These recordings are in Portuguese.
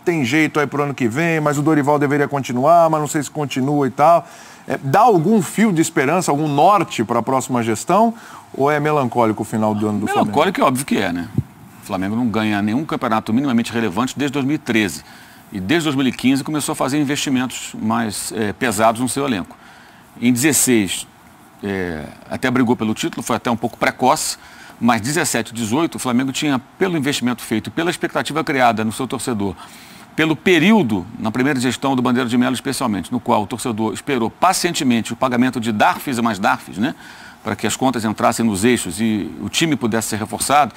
tem jeito aí pro ano que vem, mas o Dorival deveria continuar, mas não sei se continua e tal. Dá algum fio de esperança, algum norte para a próxima gestão? Ou é melancólico o final do ano do Flamengo? Melancólico é óbvio que é, né? O Flamengo não ganha nenhum campeonato minimamente relevante desde 2013. E desde 2015 começou a fazer investimentos mais pesados no seu elenco. Em 16, até brigou pelo título, foi até um pouco precoce, mas 17 e 18 o Flamengo tinha, pelo investimento feito, pela expectativa criada no seu torcedor, pelo período, na primeira gestão do Bandeira de Melo especialmente, no qual o torcedor esperou pacientemente o pagamento de DARFs e mais DARFs, né, para que as contas entrassem nos eixos e o time pudesse ser reforçado,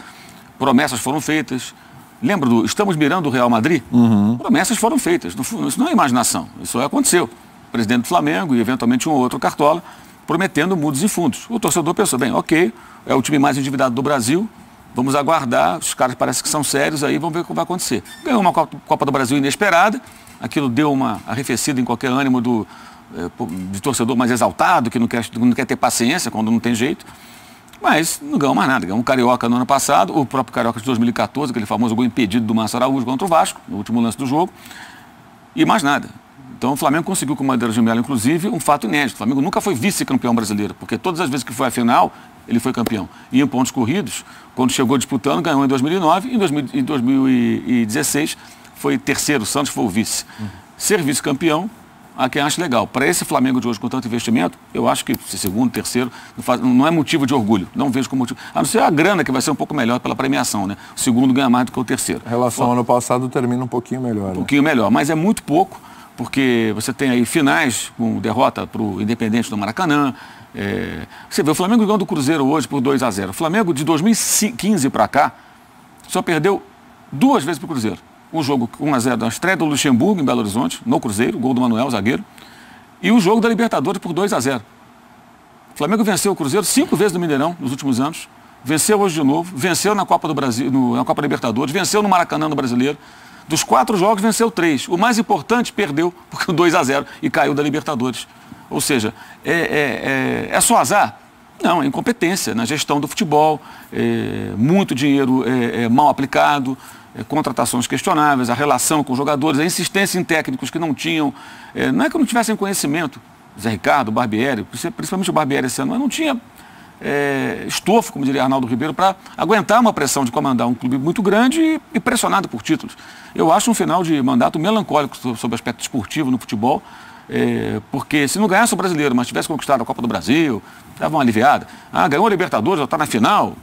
promessas foram feitas. Lembra do estamos mirando o Real Madrid? Uhum. Promessas foram feitas, isso não é imaginação, isso aconteceu. O presidente do Flamengo e eventualmente um ou outro cartola prometendo mundos e fundos. O torcedor pensou, bem, ok, é o time mais endividado do Brasil, vamos aguardar, os caras parecem que são sérios, aí vamos ver o que vai acontecer. Ganhou uma Copa do Brasil inesperada, aquilo deu uma arrefecida em qualquer ânimo de torcedor mais exaltado, que não quer ter paciência quando não tem jeito, mas não ganhou mais nada. Ganhou um Carioca no ano passado, o próprio Carioca de 2014, aquele famoso gol impedido do Márcio Araújo contra o Vasco, no último lance do jogo, e mais nada. Então o Flamengo conseguiu com o Bandeira de Melo, inclusive, um fato inédito. O Flamengo nunca foi vice-campeão brasileiro, porque todas as vezes que foi à final, ele foi campeão. E em pontos corridos, quando chegou disputando, ganhou em 2009, e em 2016 foi terceiro, o Santos foi o vice. Ser vice-campeão, há quem acha legal. Para esse Flamengo de hoje, com tanto investimento, eu acho que segundo, terceiro, não é motivo de orgulho. Não vejo como motivo. A não ser a grana, que vai ser um pouco melhor pela premiação, né? O segundo ganha mais do que o terceiro. A relação ao ano passado termina um pouquinho melhor. Um pouquinho melhor, mas é muito pouco, porque você tem aí finais com derrota para o Independente do Maracanã. Você vê, o Flamengo ganhou do Cruzeiro hoje por 2-0. O Flamengo, de 2015 para cá, só perdeu 2 vezes para o Cruzeiro. Um jogo 1-0 na estreia do Luxemburgo, em Belo Horizonte, no Cruzeiro, gol do Manuel, zagueiro. E o jogo da Libertadores por 2-0. O Flamengo venceu o Cruzeiro 5 vezes no Mineirão nos últimos anos. Venceu hoje de novo. Venceu na Copa do Brasil, na Copa Libertadores. Venceu no Maracanã, no Brasileiro. Dos 4 jogos, venceu 3. O mais importante, perdeu, porque o 2-0 e caiu da Libertadores. Ou seja, é só azar? Não, é incompetência na gestão do futebol, muito dinheiro mal aplicado, contratações questionáveis, a relação com os jogadores, a insistência em técnicos que não tinham, não é que não tivessem conhecimento, Zé Ricardo, Barbieri, principalmente o Barbieri esse ano, mas não tinha estofo, como diria Arnaldo Ribeiro, para aguentar uma pressão de comandar um clube muito grande e pressionado por títulos. Eu acho um final de mandato melancólico sobre o aspecto esportivo no futebol, porque se não ganhasse o brasileiro, mas tivesse conquistado a Copa do Brasil, dava uma aliviada. Ganhou a Libertadores, já está na final,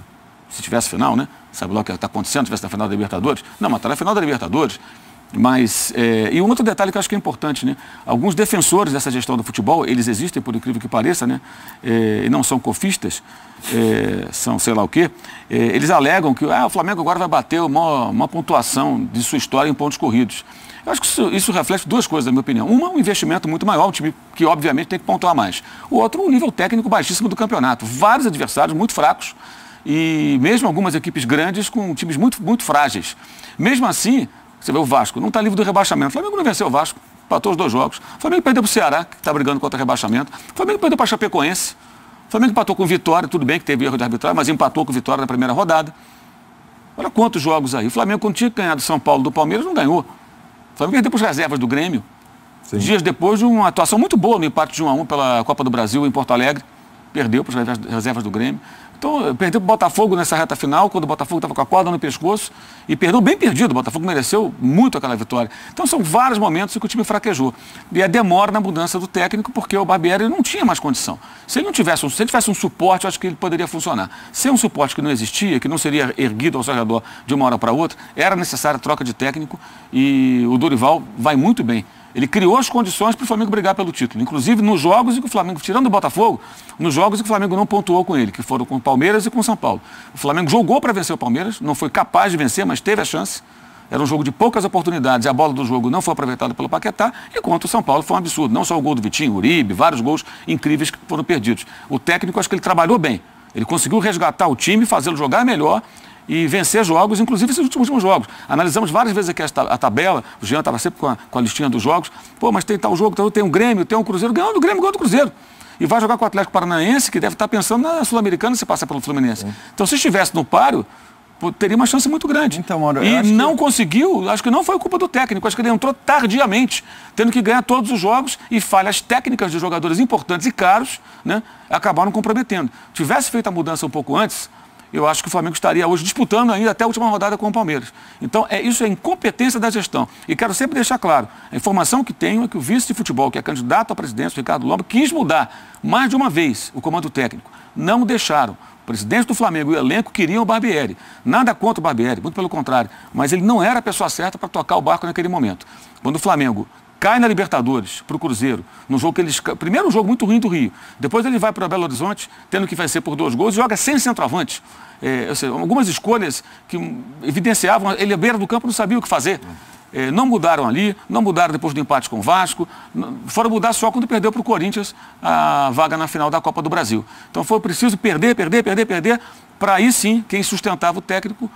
se tivesse final, né? Sabe lá o que está acontecendo, se tivesse na final da Libertadores? Não, mas está na final da Libertadores. Mas, e um outro detalhe que eu acho que é importante, né? Alguns defensores dessa gestão do futebol, eles existem, por incrível que pareça, né? E não são cofistas, são sei lá o quê, eles alegam que o Flamengo agora vai bater uma pontuação de sua história em pontos corridos. Eu acho que isso reflete 2 coisas, na minha opinião. Uma, um investimento muito maior, um time que obviamente tem que pontuar mais. O outro, um nível técnico baixíssimo do campeonato. Vários adversários muito fracos e mesmo algumas equipes grandes com times muito, muito frágeis. Mesmo assim, você vê o Vasco, não está livre do rebaixamento. O Flamengo não venceu o Vasco, empatou os 2 jogos. O Flamengo perdeu para o Ceará, que está brigando contra o rebaixamento. O Flamengo perdeu para a Chapecoense. O Flamengo empatou com o Vitória, tudo bem que teve erro de arbitragem, mas empatou com o Vitória na primeira rodada. Olha quantos jogos aí. O Flamengo, quando tinha ganhado São Paulo do Palmeiras, não ganhou. O Flamengo perdeu para as reservas do Grêmio. Sim. Dias depois de uma atuação muito boa no empate de 1-1 pela Copa do Brasil em Porto Alegre. Perdeu para as reservas do Grêmio. Então, perdeu para o Botafogo nessa reta final, quando o Botafogo estava com a corda no pescoço, e perdeu bem perdido. O Botafogo mereceu muito aquela vitória. Então, são vários momentos em que o time fraquejou. E a demora na mudança do técnico, porque o Barbieri não tinha mais condição. Se ele tivesse um suporte, eu acho que ele poderia funcionar. Se é um suporte que não existia, que não seria erguido ao seu redor de uma hora para outra, era necessária a troca de técnico, e o Dorival vai muito bem. Ele criou as condições para o Flamengo brigar pelo título. Inclusive nos jogos em que o Flamengo, tirando o Botafogo, nos jogos em que o Flamengo não pontuou com ele, que foram com o Palmeiras e com o São Paulo. O Flamengo jogou para vencer o Palmeiras, não foi capaz de vencer, mas teve a chance. Era um jogo de poucas oportunidades, e a bola do jogo não foi aproveitada pelo Paquetá, e contra o São Paulo foi um absurdo. Não só o gol do Vitinho, Uribe, vários gols incríveis que foram perdidos. O técnico, acho que ele trabalhou bem. Ele conseguiu resgatar o time, fazê-lo jogar melhor e vencer jogos, inclusive esses últimos jogos. Analisamos várias vezes aqui a tabela, o Jean estava sempre com a listinha dos jogos. Pô, mas tem tal jogo, tem um Grêmio, tem um Cruzeiro, ganhou do Grêmio, ganhou do Cruzeiro. E vai jogar com o Atlético Paranaense, que deve estar pensando na Sul-Americana se passar pelo Fluminense. Então, se estivesse no páreo, teria uma chance muito grande. Então, Mauro, e não conseguiu, acho que não foi culpa do técnico, acho que ele entrou tardiamente, tendo que ganhar todos os jogos e falhas técnicas de jogadores importantes e caros, né, acabaram comprometendo. Tivesse feito a mudança um pouco antes, eu acho que o Flamengo estaria hoje disputando ainda até a última rodada com o Palmeiras. Então, isso é incompetência da gestão. E quero sempre deixar claro, a informação que tenho é que o vice de futebol, que é candidato à presidência, Ricardo Lomba, quis mudar mais de uma vez o comando técnico. Não deixaram. O presidente do Flamengo e o elenco queriam o Barbieri. Nada contra o Barbieri, muito pelo contrário. Mas ele não era a pessoa certa para tocar o barco naquele momento. Quando o Flamengo cai na Libertadores para o Cruzeiro, no jogo que eles... Primeiro um jogo muito ruim do Rio. Depois ele vai para Belo Horizonte, tendo que vencer por 2 gols, e joga sem centroavante. Ou seja, algumas escolhas que evidenciavam, ele à beira do campo não sabia o que fazer. Não mudaram ali, não mudaram depois do empate com o Vasco, foram mudar só quando perdeu para o Corinthians a vaga na final da Copa do Brasil. Então foi preciso perder, para aí sim, quem sustentava o técnico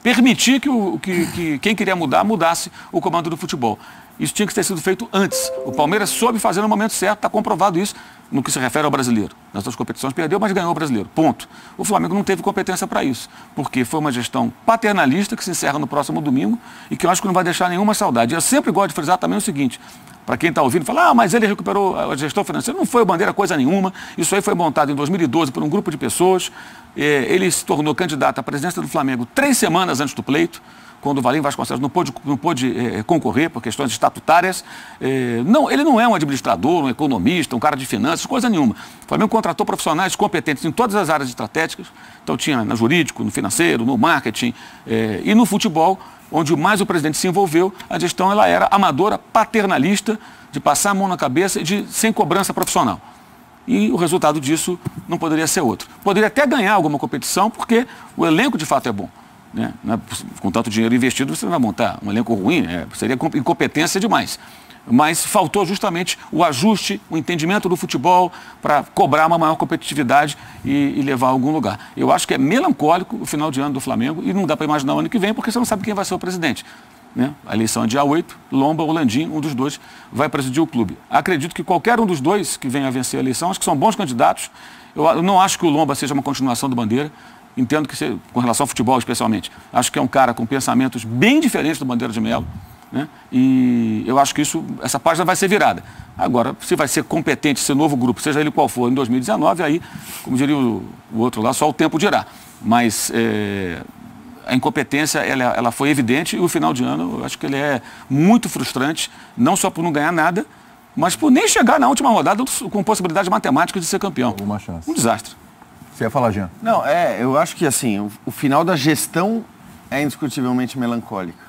permitir que quem queria mudar, mudasse o comando do futebol. Isso tinha que ter sido feito antes. O Palmeiras soube fazer no momento certo, está comprovado isso no que se refere ao brasileiro. Nas outras competições perdeu, mas ganhou o brasileiro. Ponto. O Flamengo não teve competência para isso, porque foi uma gestão paternalista que se encerra no próximo domingo e que eu acho que não vai deixar nenhuma saudade. Eu sempre gosto de frisar também o seguinte, para quem está ouvindo, fala, mas ele recuperou a gestão financeira. Não foi o Bandeira coisa nenhuma. Isso aí foi montado em 2012 por um grupo de pessoas. Ele se tornou candidato à presidência do Flamengo 3 semanas antes do pleito, quando o Valim Vasconcelos não pôde concorrer por questões estatutárias. Ele não é um administrador, um economista, um cara de finanças, coisa nenhuma. O Flamengo contratou profissionais competentes em todas as áreas estratégicas, então tinha no jurídico, no financeiro, no marketing e no futebol, onde mais o presidente se envolveu, a gestão ela era amadora, paternalista, de passar a mão na cabeça e sem cobrança profissional. E o resultado disso não poderia ser outro. Poderia até ganhar alguma competição, porque o elenco de fato é bom. Né? Com tanto dinheiro investido, você não vai montar um elenco ruim, seria incompetência demais. Mas faltou justamente o ajuste, o entendimento do futebol para cobrar uma maior competitividade e levar a algum lugar. Eu acho que é melancólico o final de ano do Flamengo e não dá para imaginar o ano que vem, porque você não sabe quem vai ser o presidente. Né? A eleição é dia 8, Lomba ou Landim, um dos dois vai presidir o clube. Acredito que qualquer um dos dois que venha a vencer a eleição, acho que são bons candidatos. Eu não acho que o Lomba seja uma continuação do Bandeira. Entendo que, com relação ao futebol especialmente, acho que é um cara com pensamentos bem diferentes do Bandeira de Melo, né? E eu acho que essa página vai ser virada. Agora, se vai ser competente esse novo grupo, seja ele qual for, em 2019, aí, como diria o outro lá, só o tempo dirá. Mas a incompetência, ela foi evidente e o final de ano, eu acho que ele é muito frustrante, não só por não ganhar nada, mas por nem chegar na última rodada com possibilidade matemática de ser campeão. Alguma chance. Um desastre. Você ia falar, Jean? Não, eu acho que assim, o final da gestão é indiscutivelmente melancólico.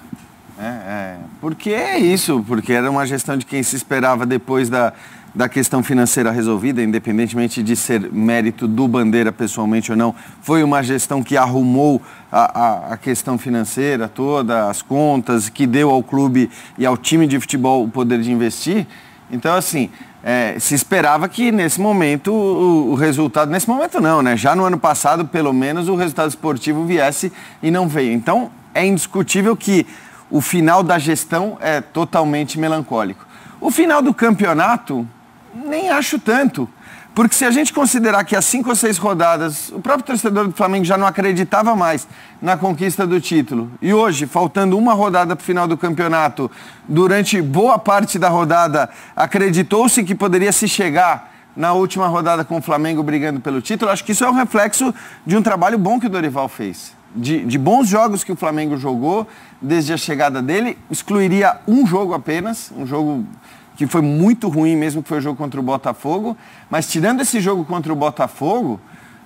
Porque é isso, porque era uma gestão de quem se esperava depois da questão financeira resolvida, independentemente de ser mérito do Bandeira pessoalmente ou não, foi uma gestão que arrumou a questão financeira toda, as contas, que deu ao clube e ao time de futebol o poder de investir. Então, assim, se esperava que nesse momento o resultado... Nesse momento não, né? Já no ano passado, pelo menos, o resultado esportivo viesse e não veio. Então, é indiscutível que o final da gestão é totalmente melancólico. O final do campeonato, nem acho tanto. Porque se a gente considerar que há 5 ou 6 rodadas, o próprio torcedor do Flamengo já não acreditava mais na conquista do título. E hoje, faltando uma rodada para o final do campeonato, durante boa parte da rodada, acreditou-se que poderia se chegar na última rodada com o Flamengo brigando pelo título. Acho que isso é um reflexo de um trabalho bom que o Dorival fez. De bons jogos que o Flamengo jogou desde a chegada dele. Excluiria um jogo apenas, um jogo que foi muito ruim mesmo, que foi o jogo contra o Botafogo. Mas tirando esse jogo contra o Botafogo,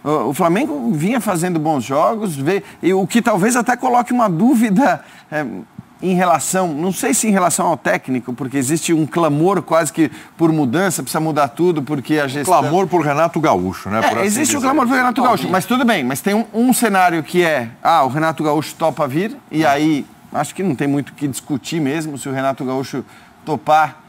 o Flamengo vinha fazendo bons jogos, e o que talvez até coloque uma dúvida em relação, não sei se em relação ao técnico, porque existe um clamor quase que por mudança, precisa mudar tudo, porque a gestão... Clamor por Renato Gaúcho, né? Por assim existe dizer. o clamor por Renato Gaúcho, mas tudo bem, mas tem um cenário que o Renato Gaúcho topa vir, e aí acho que não tem muito o que discutir mesmo, se o Renato Gaúcho topar.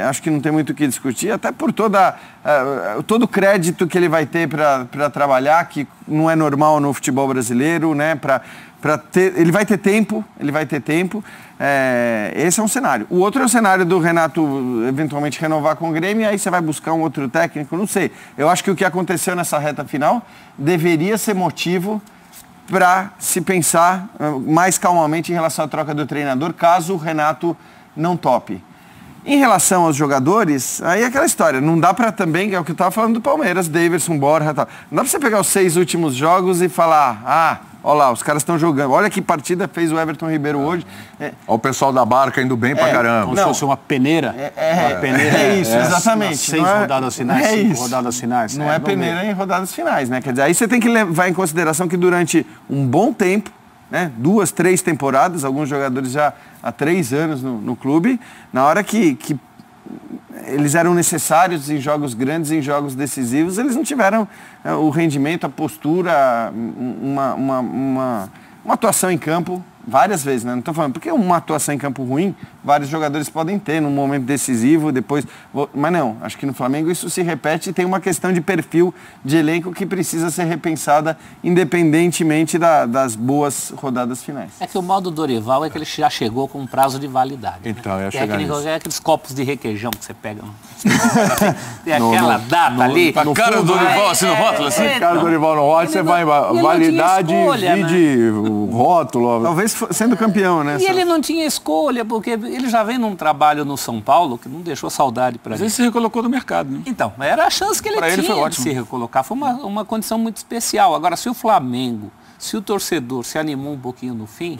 Acho que não tem muito o que discutir, até por todo o crédito que ele vai ter para trabalhar, que não é normal no futebol brasileiro, né? Ele vai ter tempo. Esse é um cenário. O outro é o cenário do Renato eventualmente renovar com o Grêmio, e aí você vai buscar um outro técnico, não sei. Eu acho que o que aconteceu nessa reta final deveria ser motivo para se pensar mais calmamente em relação à troca do treinador, caso o Renato não tope. Em relação aos jogadores, aí é aquela história, não dá para também, é o que eu estava falando do Palmeiras, Daverson, Borja, tal. Não dá para você pegar os 6 últimos jogos e falar, olha lá, os caras estão jogando, olha que partida fez o Everton Ribeiro hoje. Olha o pessoal da Barca indo bem pra caramba. Como se fosse uma peneira. Uma peneira é isso, exatamente. 6 rodadas finais, 5 rodadas finais. Não é peneira em rodadas finais, né? Quer dizer, aí você tem que levar em consideração que durante um bom tempo, né, 2, 3 temporadas, alguns jogadores já há 3 anos no clube, na hora que eles eram necessários em jogos grandes, em jogos decisivos, eles não tiveram o rendimento, a postura, uma atuação em campo várias vezes, né? Não estou falando, porque uma atuação em campo ruim, vários jogadores podem ter num momento decisivo, depois... Mas não, acho que no Flamengo isso se repete e tem uma questão de perfil de elenco que precisa ser repensada independentemente das boas rodadas finais. É que o mal do Dorival é que ele já chegou com um prazo de validade. Então, né? ia chegar nisso. É aqueles copos de requeijão que você pega. Tem aquela data ali. A cara do Dorival assim no rótulo, assim? A cara do Dorival no rótulo, você vai... Validade, vide o rótulo... Talvez sendo campeão, né? E ele não tinha escolha, porque ele já vem num trabalho no São Paulo que não deixou saudade para ele. Mas ele se recolocou no mercado, né? Então, era a chance que ele pra tinha ele foi de ótimo. se recolocar. Foi uma condição muito especial. Agora, se o Flamengo, se o torcedor se animou um pouquinho no fim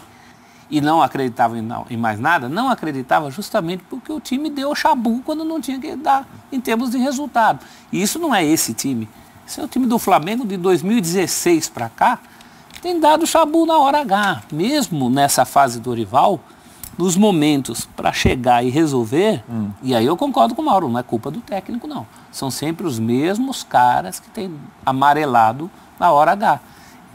e não acreditava em mais nada, não acreditava justamente porque o time deu chabu quando não tinha que dar em termos de resultado. E isso não é esse time. Esse é o time do Flamengo de 2016 para cá, tem dado chabu na hora H. Mesmo nessa fase do Dorival, nos momentos para chegar e resolver, e aí eu concordo com o Mauro, não é culpa do técnico, não. São sempre os mesmos caras que têm amarelado na hora H.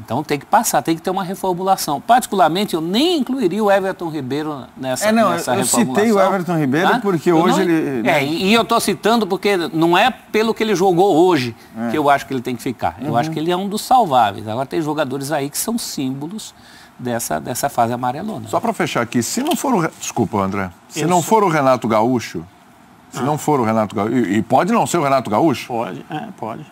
Então tem que passar, tem que ter uma reformulação. Particularmente, eu nem incluiria o Everton Ribeiro nessa reformulação. Eu citei o Everton Ribeiro porque hoje ele... E eu estou citando porque não é pelo que ele jogou hoje que eu acho que ele tem que ficar. Eu acho que ele é um dos salváveis. Agora tem jogadores aí que são símbolos dessa fase amarelona. Só para fechar aqui, se não for o... Desculpa, André. Se não for o Renato Gaúcho, e pode não ser o Renato Gaúcho? Pode.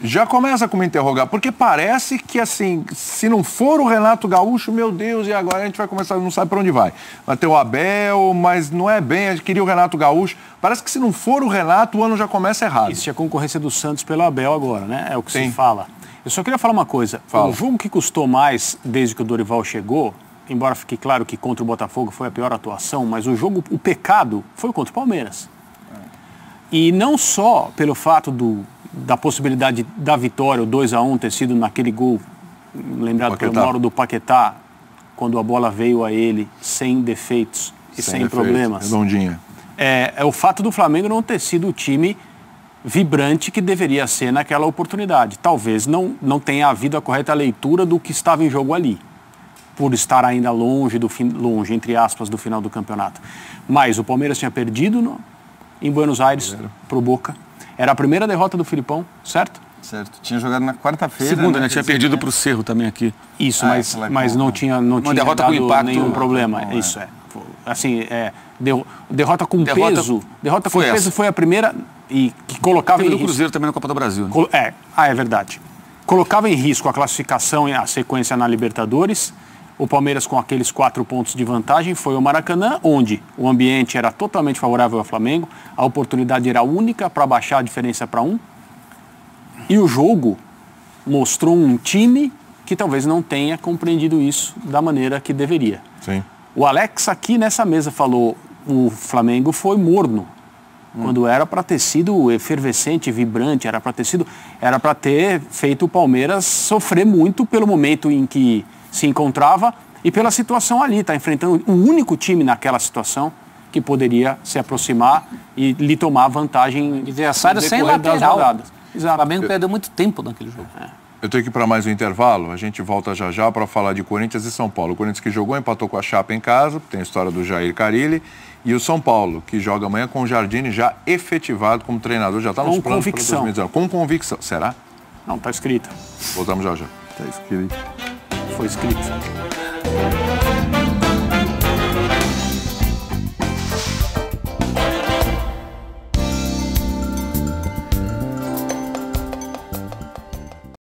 Já começa com me interrogar, porque parece que, assim, se não for o Renato Gaúcho, meu Deus, e agora a gente vai começar, não sabe para onde vai. Vai ter o Abel, mas não é bem, a gente queria o Renato Gaúcho. Parece que se não for o Renato, o ano já começa errado. Existe a concorrência do Santos pelo Abel agora, né? É o que se fala. Eu só queria falar uma coisa. Fala. O jogo que custou mais desde que o Dorival chegou, embora fique claro que contra o Botafogo foi a pior atuação, mas o pecado foi contra o Palmeiras. E não só pelo fato da possibilidade da vitória, o 2-1 ter sido naquele gol, lembrado pelo Mauro, do Paquetá, quando a bola veio a ele sem defeitos e sem problemas. Redondinha. É o fato do Flamengo não ter sido o time vibrante que deveria ser naquela oportunidade. Talvez não tenha havido a correta leitura do que estava em jogo ali, por estar ainda longe, entre aspas, do final do campeonato. Mas o Palmeiras tinha perdido em Buenos Aires pro Boca. Era a primeira derrota do Filipão, certo? Certo. Tinha jogado na quarta-feira. Segunda, né? Tinha perdido para o Cerro também aqui. Isso, mas não tinha derrota dado com impacto, nenhum problema. Isso é. Assim, derrota com peso. Derrota com peso foi a primeira e que colocava em risco. risco. O Cruzeiro também na Copa do Brasil. Né? É verdade. Colocava em risco a classificação e a sequência na Libertadores. O Palmeiras, com aqueles 4 pontos de vantagem, foi ao Maracanã, onde o ambiente era totalmente favorável ao Flamengo, a oportunidade era única para baixar a diferença para 1. E o jogo mostrou um time que talvez não tenha compreendido isso da maneira que deveria. Sim. O Alex aqui nessa mesa falou, o Flamengo foi morno, quando era para ter sido efervescente, vibrante, era para ter feito o Palmeiras sofrer muito pelo momento em que se encontrava e pela situação ali, está enfrentando o único time naquela situação que poderia se aproximar e lhe tomar vantagem. Adversário sem lateral. Exato. O Flamengo perdeu muito tempo naquele jogo. Eu tenho que ir para mais um intervalo, a gente volta já para falar de Corinthians e São Paulo. O Corinthians que jogou, empatou com a Chape em casa, tem a história do Jair Carille, e o São Paulo, que joga amanhã com o Jardine já efetivado como treinador, já está nos planos para 2019. Com convicção. Será? Não, está escrito. Voltamos já. Está escrito. Foi escrito.